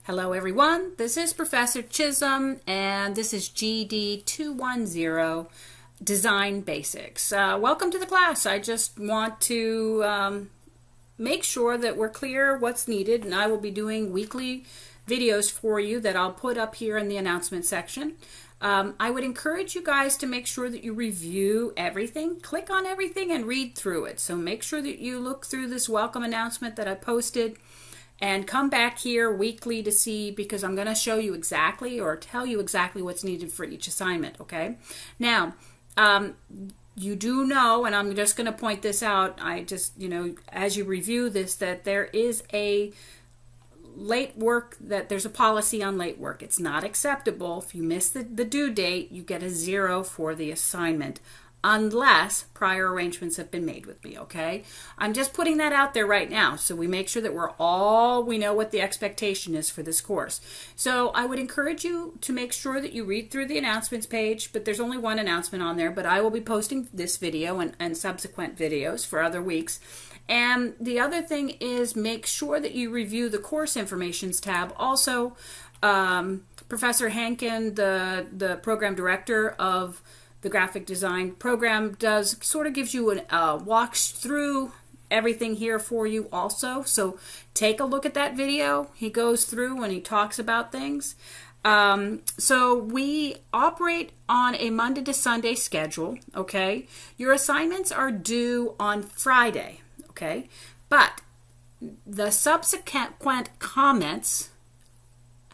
Hello everyone, this is Professor Chisholm and this is GD 210 Design Basics. Welcome to the class. I just want to make sure that we're clear what's needed, and I will be doing weekly videos for you that I'll put up here in the announcement section. I would encourage you guys to make sure that you review everything, click on everything and read through it. So make sure that you look through this welcome announcement that I posted and come back here weekly to see, because I'm going to show you exactly or tell you exactly what's needed for each assignment, okay? Now, you do know, and I'm just going to point this out, as you review this, that there is a late work, that there's a policy on late work. It's not acceptable. If you miss the due date, you get a 0 for the assignment, unless prior arrangements have been made with me, okay? I'm just putting that out there right now so we make sure that we know what the expectation is for this course. So I would encourage you to make sure that you read through the announcements page, but there's only one announcement on there, but I will be posting this video and subsequent videos for other weeks. And the other thing is, make sure that you review the course informations tab. Also, Professor Hankin, the program director of the graphic design program, gives you walks through everything here for you also. So take a look at that video. He goes through and he talks about things. So we operate on a Monday to Sunday schedule, okay? Your assignments are due on Friday, okay? But the subsequent comments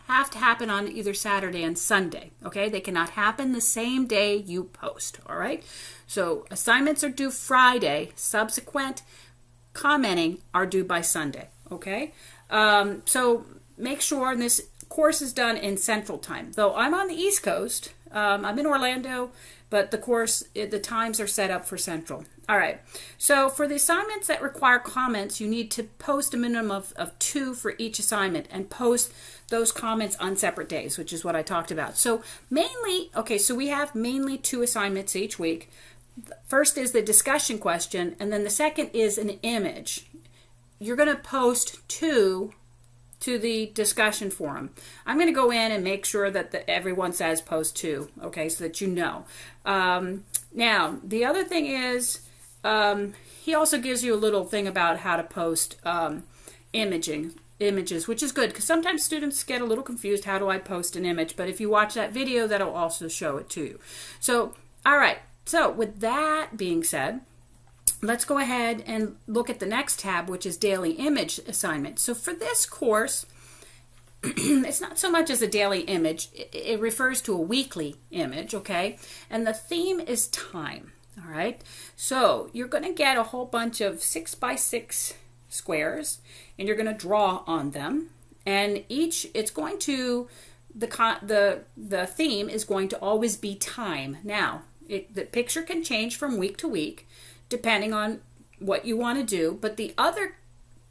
have to happen on either Saturday and Sunday, okay? They cannot happen the same day you post, all right? So assignments are due Friday, subsequent commenting are due by Sunday, okay? So make sure, and this course is done in Central Time. Though I'm on the East Coast, I'm in Orlando, but the times are set up for Central. All right, so for the assignments that require comments, you need to post a minimum of 2 for each assignment and post those comments on separate days, which is what I talked about. So we have mainly 2 assignments each week. First is the discussion question, and then the second is an image. You're going to post 2 to the discussion forum. I'm going to go in and make sure that everyone says post 2, okay, so that you know. Now, the other thing is, he also gives you a little thing about how to post images, which is good, because sometimes students get a little confused. How do I post an image? But if you watch that video, that'll also show it to you. So, all right. So with that being said, let's go ahead and look at the next tab, which is daily image assignment. So for this course, it's not so much as a daily image. It refers to a weekly image, okay? And the theme is time, all right? So you're going to get a whole bunch of 6x6 squares, and you're going to draw on them. And the theme is going to always be time. Now, the picture can change from week to week, depending on what you want to do. But the other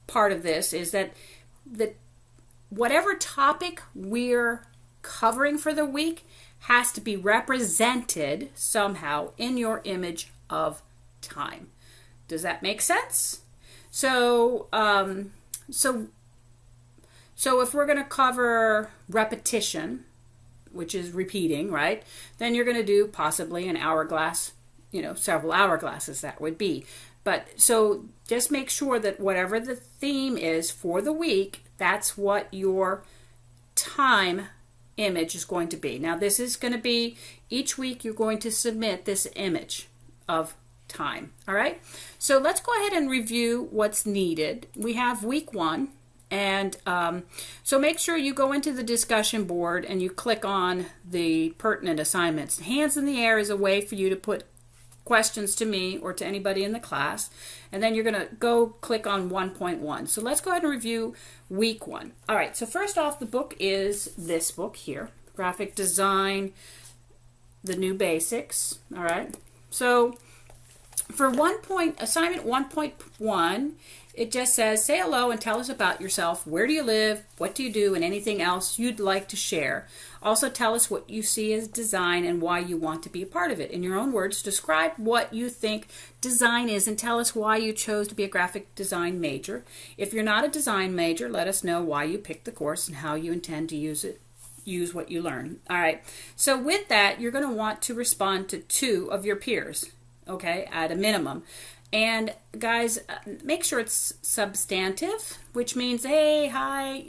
part of this is that whatever topic we're covering for the week has to be represented somehow in your image of time. Does that make sense? So if we're going to cover repetition, which is repeating, right? Then you're going to do possibly an hourglass, several hourglasses that would be. But so just make sure that whatever the theme is for the week, that's what your time image is going to be. Now this is going to be, each week you're going to submit this image of time. All right. So let's go ahead and review what's needed. We have week 1. And so make sure you go into the discussion board and you click on the pertinent assignments. Hands in the air is a way for you to put questions to me or to anybody in the class. And then you're going to go click on 1.1. So let's go ahead and review week 1. All right. So first off, the book is this book here, Graphic Design, The New Basics. All right. So for assignment 1.1, it just says, say hello and tell us about yourself. Where do you live? What do you do? And anything else you'd like to share. Also tell us what you see as design and why you want to be a part of it. In your own words, describe what you think design is and tell us why you chose to be a graphic design major. If you're not a design major, let us know why you picked the course and how you intend to use what you learn. All right. So with that, you're going to want to respond to 2 of your peers, okay, at a minimum. And guys, make sure it's substantive, which means, hey, hi,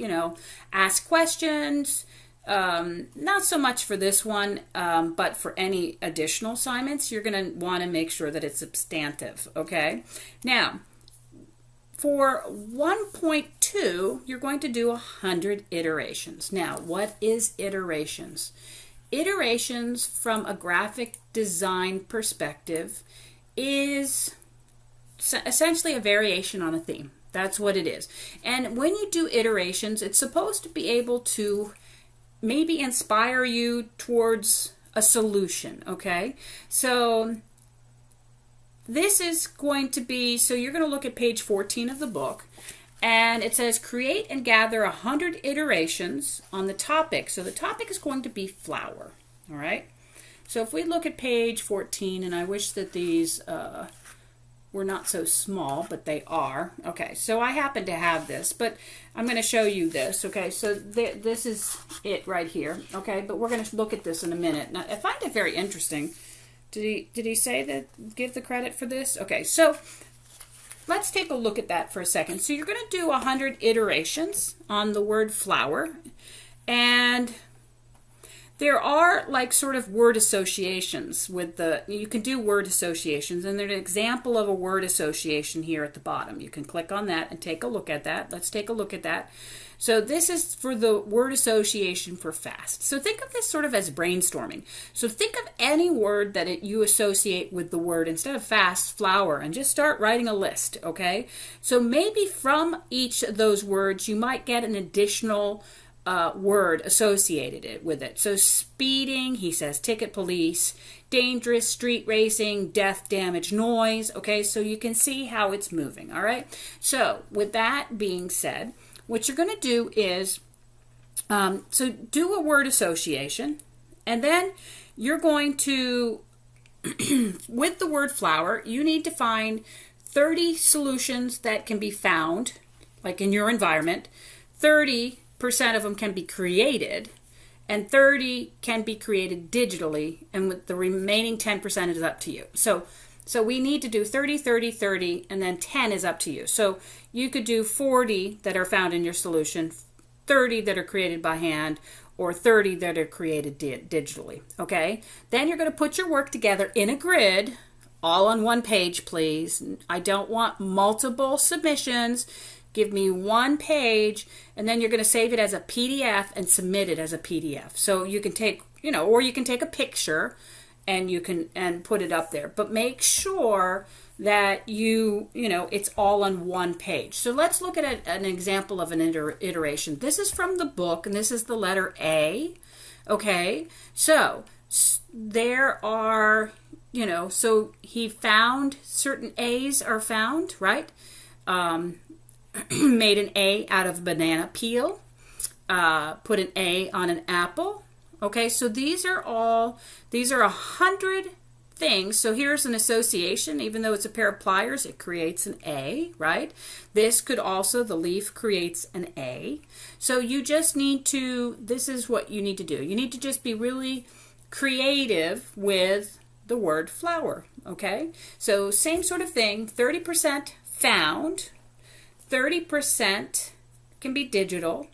ask questions. Not so much for this one, but for any additional assignments, you're going to want to make sure that it's substantive, okay? Now, for 1.2, you're going to do 100 iterations. Now, what is iterations? Iterations from a graphic design perspective is essentially a variation on a theme. That's what it is. And when you do iterations, it's supposed to be able to maybe inspire you towards a solution, okay? So this is going to be, so you're going to look at page 14 of the book, and it says create and gather 100 iterations on the topic. So the topic is going to be flower, all right? So if we look at page 14, and I wish that these were not so small, but they are. Okay, so I happen to have this, but I'm going to show you this. Okay, so this is it right here. Okay, but we're going to look at this in a minute. Now, I find it very interesting. Did he say that, give the credit for this? Okay, so let's take a look at that for a second. So you're going to do 100 iterations on the word flower, and there are like sort of word associations with you can do word associations, and there's an example of a word association here at the bottom. You can click on that and take a look at that. Let's take a look at that. So this is for the word association for fast. So think of this sort of as brainstorming. So think of any word that you associate with the word, instead of fast, flower, and just start writing a list, okay? So maybe from each of those words, you might get an additional word associated with it. So speeding, he says ticket, police, dangerous, street racing, death, damage, noise. Okay, so you can see how it's moving. All right. So with that being said, what you're going to do is, so do a word association, and then you're going to, with the word flower, you need to find 30 solutions that can be found, like in your environment. 30% of them can be created, and 30 can be created digitally, and with the remaining 10% is up to you. So we need to do 30, 30, 30, and then 10 is up to you. So you could do 40 that are found in your solution, 30 that are created by hand, or 30 that are created digitally, okay? Then you're going to put your work together in a grid, all on one page, please. I don't want multiple submissions. Give me one page, and then you're going to save it as a PDF and submit it as a PDF. So you can take, or you can take a picture and you can put it up there. But make sure that it's all on one page. So let's look at an example of an iteration. This is from the book, and this is the letter A. Okay, so there are, so he found certain A's are found, right? Made an A out of banana peel, put an A on an apple. Okay, so these are 100 things. So here's an association. Even though it's a pair of pliers, it creates an A, right? This could also, the leaf creates an A. So you just need to, this is what you need to do. You need to just be really creative with the word flower, okay? So same sort of thing, 30% found, 30% can be digital,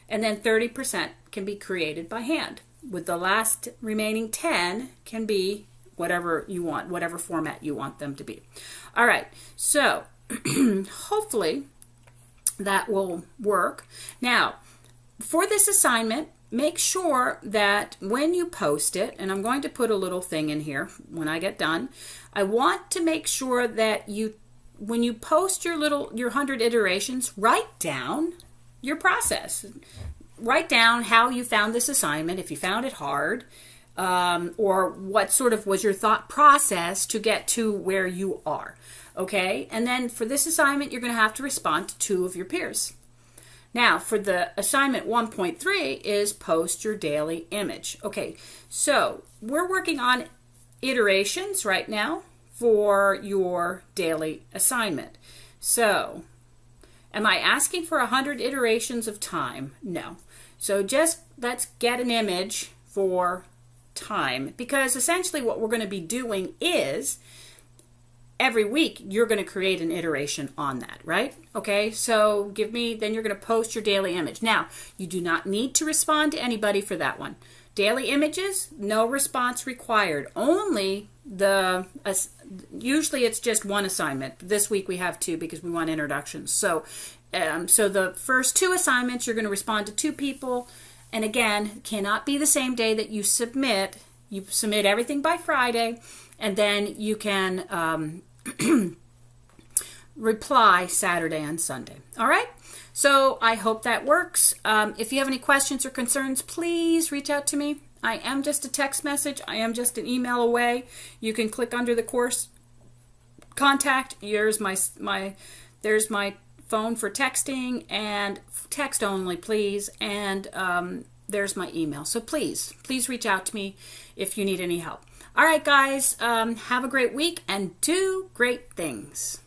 and then 30% can be created by hand. With the last remaining 10 can be whatever you want, whatever format you want them to be. All right, so hopefully that will work. Now, for this assignment, make sure that when you post it, and I'm going to put a little thing in here when I get done, I want to make sure that when you post your 100 iterations, write down your process. Write down how you found this assignment, if you found it hard, or what sort of was your thought process to get to where you are. Okay, and then for this assignment, you're going to have to respond to 2 of your peers. Now, for the assignment 1.3 is post your daily image. Okay, so we're working on iterations right now for your daily assignment. So, am I asking for 100 iterations of time? No. So just let's get an image for time, because essentially what we're going to be doing is every week you're going to create an iteration on that, right? Okay, so then you're going to post your daily image. Now, you do not need to respond to anybody for that one. Daily images, no response required. Only usually it's just 1 assignment. This week we have 2 because we want introductions. So the first 2 assignments, you're going to respond to 2 people. And again, cannot be the same day that you submit. You submit everything by Friday, and then you can reply Saturday and Sunday. All right? So I hope that works. If you have any questions or concerns, please reach out to me. I am just a text message. I am just an email away. You can click under the course contact. There's my phone for texting, and text only, please. And there's my email. So please reach out to me if you need any help. All right, guys, have a great week and do great things.